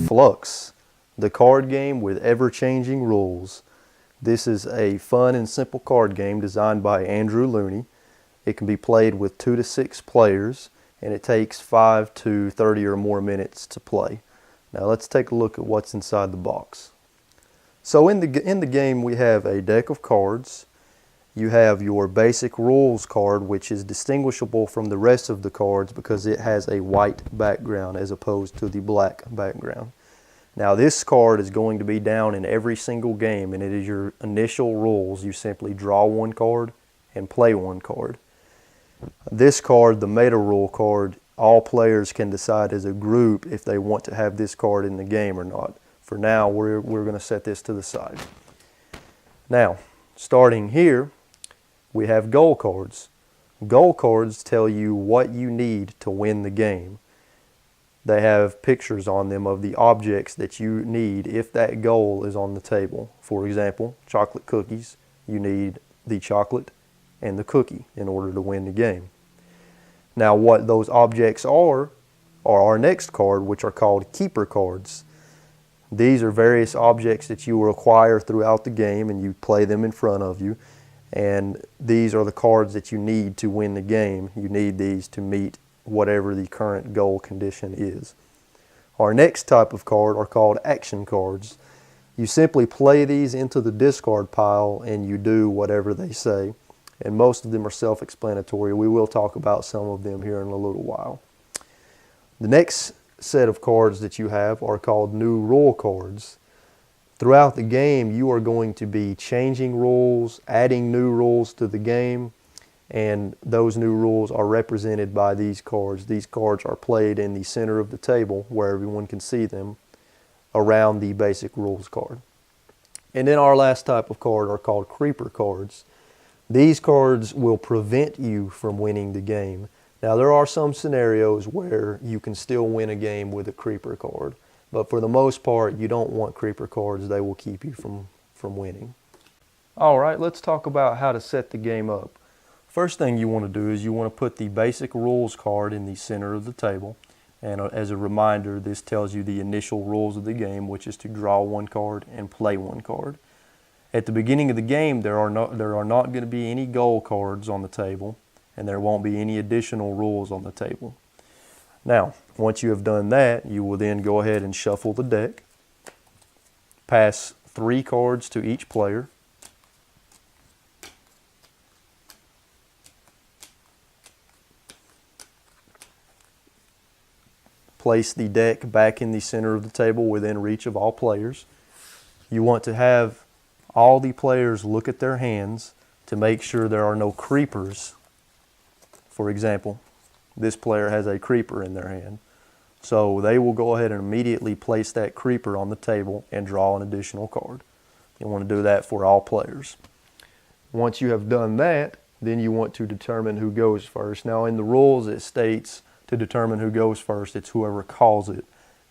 Fluxx, the card game with ever-changing rules. This is a fun and simple card game designed by Andrew Looney. It can be played with 2 to 6 players, and it takes 5 to 30 or more minutes to play. Now let's take a look at what's inside the box. So in the game we have a deck of cards. You have your basic rules card, which is distinguishable from the rest of the cards because it has a white background as opposed to the black background. Now this card is going to be down in every single game, and it is your initial rules. You simply draw one card and play one card. This card, the meta rule card, all players can decide as a group if they want to have this card in the game or not. For now, we're going to set this to the side. Now, starting here, we have goal cards. Goal cards tell you what you need to win the game. They have pictures on them of the objects that you need if that goal is on the table. For example, chocolate cookies. You need the chocolate and the cookie in order to win the game. Now what those objects are our next card, which are called keeper cards. These are various objects that you will acquire throughout the game, and you play them in front of you. And these are the cards that you need to win the game. You need these to meet whatever the current goal condition is. Our next type of card are called action cards. You simply play these into the discard pile and you do whatever they say. And most of them are self-explanatory. We will talk about some of them here in a little while. The next set of cards that you have are called new rule cards. Throughout the game, you are going to be changing rules, adding new rules to the game, and those new rules are represented by these cards. These cards are played in the center of the table where everyone can see them around the basic rules card. And then our last type of card are called creeper cards. These cards will prevent you from winning the game. Now there are some scenarios where you can still win a game with a creeper card. But for the most part, you don't want creeper cards. They will keep you from winning. All right, let's talk about how to set the game up. First thing you want to do is you want to put the basic rules card in the center of the table. And as a reminder, this tells you the initial rules of the game, which is to draw one card and play one card. At the beginning of the game, there are not going to be any goal cards on the table, and there won't be any additional rules on the table. Now, once you have done that, you will then go ahead and shuffle the deck, pass 3 cards to each player, place the deck back in the center of the table within reach of all players. You want to have all the players look at their hands to make sure there are no creepers. For example, this player has a creeper in their hand. So they will go ahead and immediately place that creeper on the table and draw an additional card. You want to do that for all players. Once you have done that, then you want to determine who goes first. Now in the rules it states to determine who goes first, it's whoever calls it.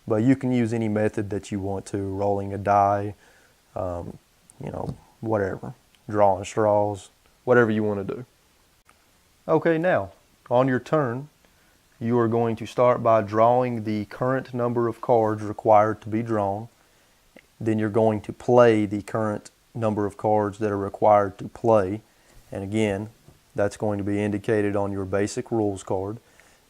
But you can use any method that you want to, rolling a die, whatever, drawing straws, whatever you want to do. Okay, now on your turn, you are going to start by drawing the current number of cards required to be drawn. Then you're going to play the current number of cards that are required to play. And again, that's going to be indicated on your basic rules card.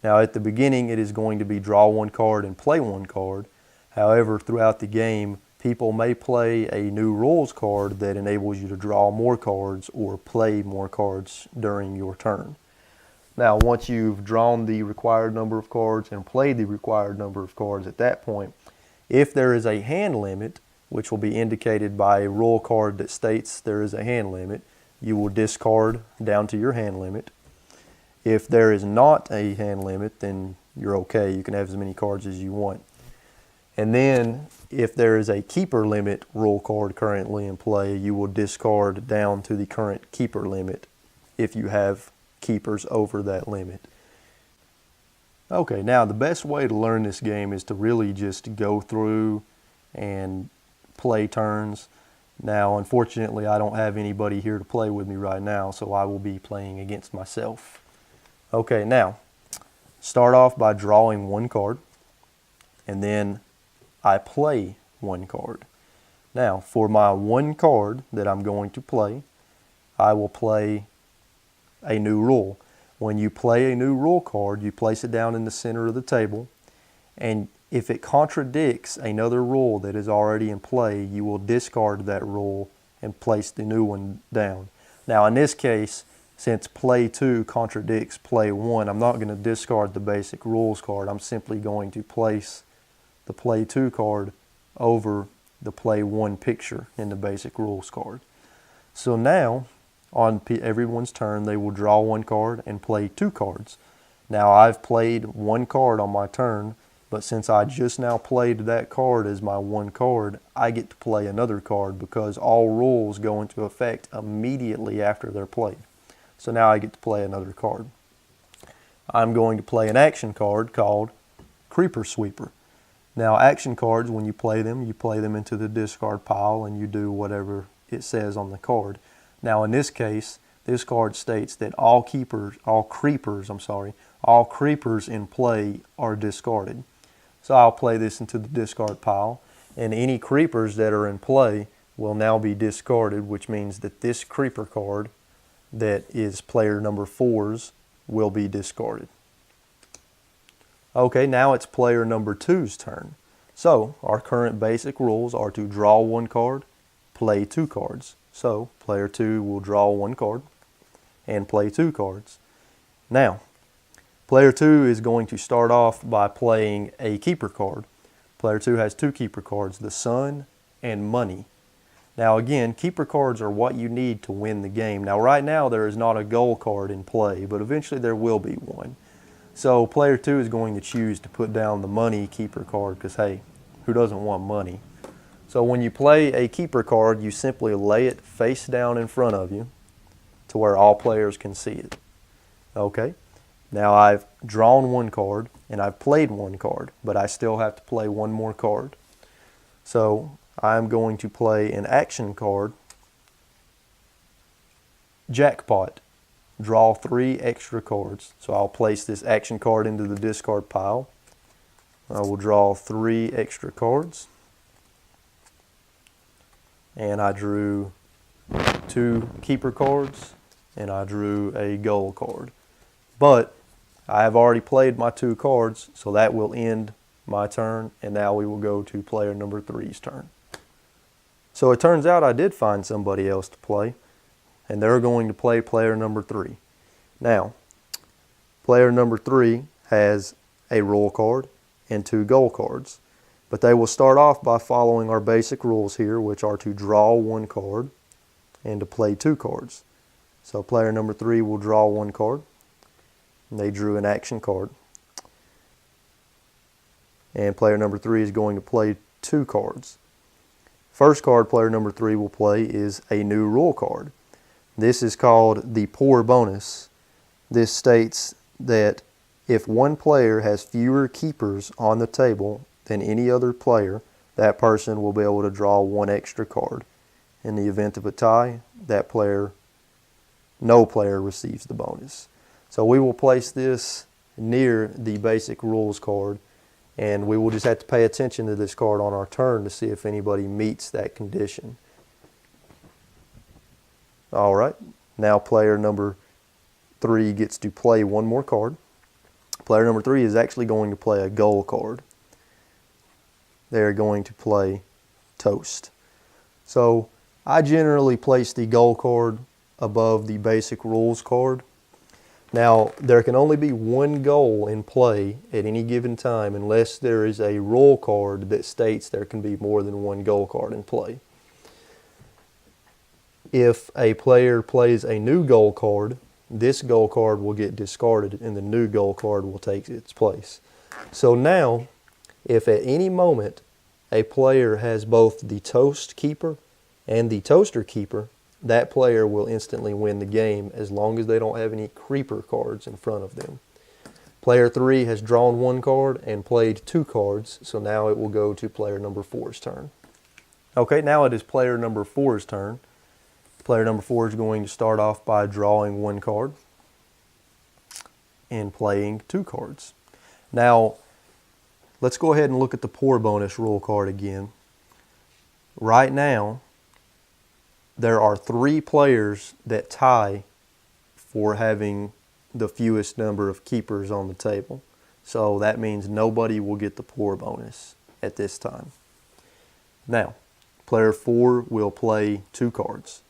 Now at the beginning, it is going to be draw one card and play one card. However, throughout the game, people may play a new rules card that enables you to draw more cards or play more cards during your turn. Now, once you've drawn the required number of cards and played the required number of cards at that point, if there is a hand limit, which will be indicated by a rule card that states there is a hand limit, you will discard down to your hand limit. If there is not a hand limit, then you're okay. You can have as many cards as you want. And then, if there is a keeper limit rule card currently in play, you will discard down to the current keeper limit if you have keepers over that limit. Okay, now the best way to learn this game is to really just go through and play turns. Now, unfortunately, I don't have anybody here to play with me right now, so I will be playing against myself. Okay, now, start off by drawing one card, and then I play one card. Now, for my one card that I'm going to play, I will play a new rule. When you play a new rule card, you place it down in the center of the table, and if it contradicts another rule that is already in play, you will discard that rule and place the new one down. Now, in this case, since play 2 contradicts play 1, I'm not going to discard the basic rules card. I'm simply going to place the play 2 card over the play 1 picture in the basic rules card. So now, on everyone's turn, they will draw one card and play 2 cards. Now, I've played one card on my turn, but since I just now played that card as my one card, I get to play another card because all rules go into effect immediately after they're played. So now I get to play another card. I'm going to play an action card called Creeper Sweeper. Now, action cards, when you play them into the discard pile and you do whatever it says on the card. Now, in this case, this card states that all creepers in play are discarded. So I'll play this into the discard pile, and any creepers that are in play will now be discarded, which means that this creeper card that is player number 4's will be discarded. Okay, now it's player number 2's turn. So our current basic rules are to draw one card, play 2 cards. So player 2 will draw one card and play 2 cards. Now, player 2 is going to start off by playing a keeper card. Player 2 has 2 keeper cards, the Sun and Money. Now again, keeper cards are what you need to win the game. Now right now there is not a goal card in play, but eventually there will be one. So player 2 is going to choose to put down the Money keeper card because, hey, who doesn't want money? So when you play a keeper card, you simply lay it face down in front of you to where all players can see it. Okay, now I've drawn one card and I've played one card, but I still have to play one more card. So I'm going to play an action card, Jackpot. Draw 3 extra cards. So I'll place this action card into the discard pile. I will draw 3 extra cards. And I drew 2 keeper cards and I drew a goal card. But I have already played my 2 cards, so that will end my turn, and now we will go to player number 3's turn. So it turns out I did find somebody else to play, and they're going to play player number 3. Now, player number 3 has a rule card and 2 goal cards, but they will start off by following our basic rules here, which are to draw one card and to play 2 cards. So player number 3 will draw one card, and they drew an action card. And player number 3 is going to play 2 cards. First card player number 3 will play is a new rule card. This is called the Poor Bonus. This states that if one player has fewer keepers on the table than any other player, that person will be able to draw 1 extra card. In the event of a tie, no player receives the bonus. So we will place this near the basic rules card, and we will just have to pay attention to this card on our turn to see if anybody meets that condition. All right, now player number 3 gets to play one more card. Player number 3 is actually going to play a goal card. They're going to play Toast. So I generally place the goal card above the basic rules card. Now, there can only be one goal in play at any given time unless there is a rule card that states there can be more than one goal card in play. If a player plays a new goal card, this goal card will get discarded and the new goal card will take its place. So now, if at any moment a player has both the Toast keeper and the Toaster keeper, that player will instantly win the game as long as they don't have any creeper cards in front of them. Player 3 has drawn one card and played 2 cards, so now it will go to player number 4's turn. Okay, now it is player number 4's turn. Player number 4 is going to start off by drawing one card and playing 2 cards. Now, Let's go ahead and look at the poor bonus rule card again. Right now, there are 3 players that tie for having the fewest number of keepers on the table. So that means nobody will get the poor bonus at this time. Now, player 4 will play 2 cards.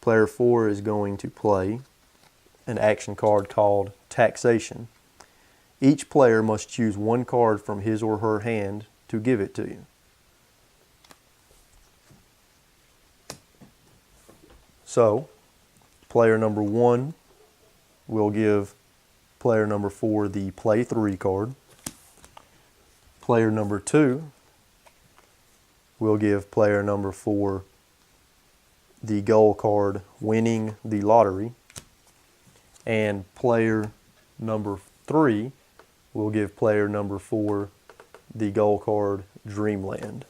Player 4 is going to play an action card called Taxation. Each player must choose 1 card from his or her hand to give it to you. So, player number 1 will give player number 4 the Play 3 card. Player number 2 will give player number 4 the goal card, Winning the Lottery. And player number 3 will give player number 4 the goal card, Dreamland.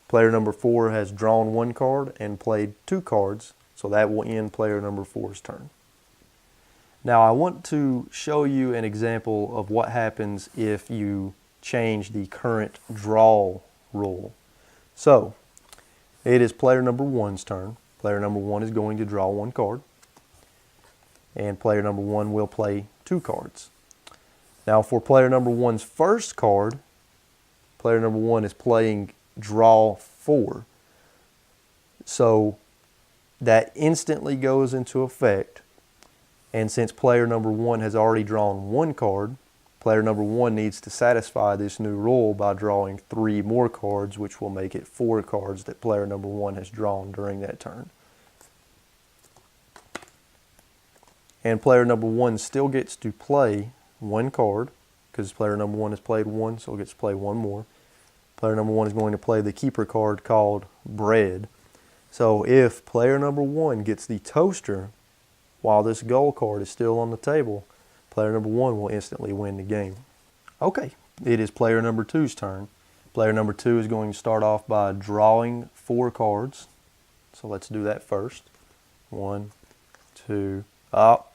Player number 4 has drawn 1 card and played 2 cards, so that will end player number 4's turn. Now I want to show you an example of what happens if you change the current draw rule. So, it is player number 1's turn. Player number 1 is going to draw 1 card, and player number 1 will play 2 cards. Now for player number 1's first card, player number 1 is playing draw 4. So that instantly goes into effect, and since player number 1 has already drawn 1 card, player number 1 needs to satisfy this new rule by drawing 3 more cards, which will make it 4 cards that player number 1 has drawn during that turn. And player number 1 still gets to play 1 card, because player number 1 has played 1, so it gets to play 1 more. Player number 1 is going to play the keeper card called Bread. So if player number 1 gets the toaster while this goal card is still on the table, player number 1 will instantly win the game. Okay, it is player number 2's turn. Player number 2 is going to start off by drawing 4 cards. So let's do that first. 1, 2, up.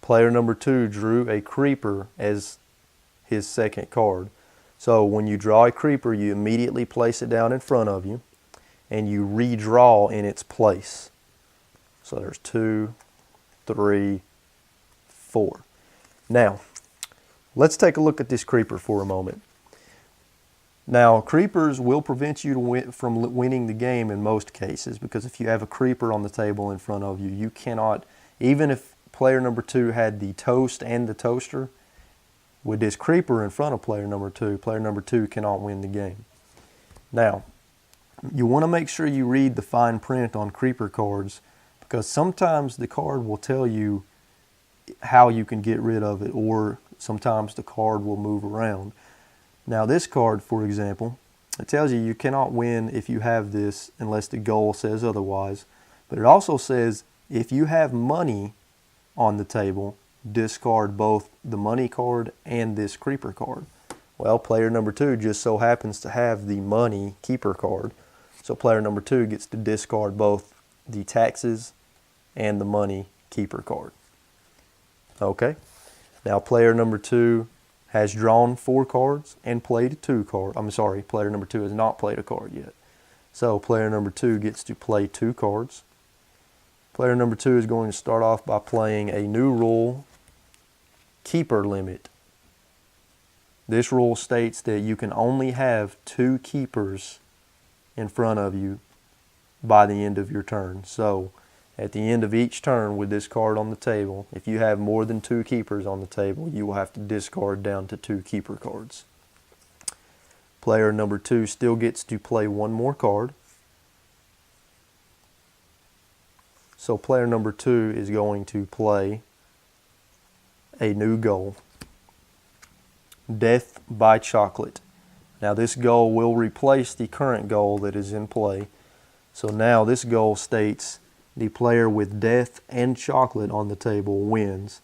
Player number 2 drew a creeper as his second card. So when you draw a creeper, you immediately place it down in front of you and you redraw in its place. So there's 2, 3, 4. Now, let's take a look at this creeper for a moment. Now, creepers will prevent you from winning the game in most cases, because if you have a creeper on the table in front of you, you cannot, even if player number 2 had the toast and the toaster, with this creeper in front of player number 2 cannot win the game. Now, you want to make sure you read the fine print on creeper cards, because sometimes the card will tell you how you can get rid of it, or sometimes the card will move around. Now this card, for example, it tells you cannot win if you have this unless the goal says otherwise. But it also says if you have money on the table, discard both the money card and this creeper card. Well, player number 2 just so happens to have the money keeper card. So player number 2 gets to discard both the taxes and the money keeper card. Okay, now player number 2 has drawn 4 cards and played 2 cards. I'm sorry, player number 2 has not played a card yet. So player number 2 gets to play 2 cards. Player number 2 is going to start off by playing a new rule, keeper limit. This rule states that you can only have 2 keepers in front of you by the end of your turn. So at the end of each turn with this card on the table, if you have more than 2 keepers on the table, you will have to discard down to 2 keeper cards. Player number 2 still gets to play 1 more card. So player number 2 is going to play a new goal, Death by Chocolate. Now this goal will replace the current goal that is in play. So now this goal states the player with death and chocolate on the table wins.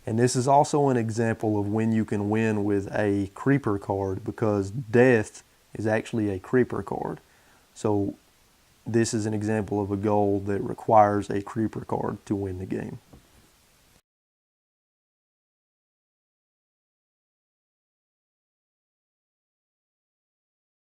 And this is also an example of when you can win with a creeper card, because death is actually a creeper card. So this is an example of a goal that requires a creeper card to win the game.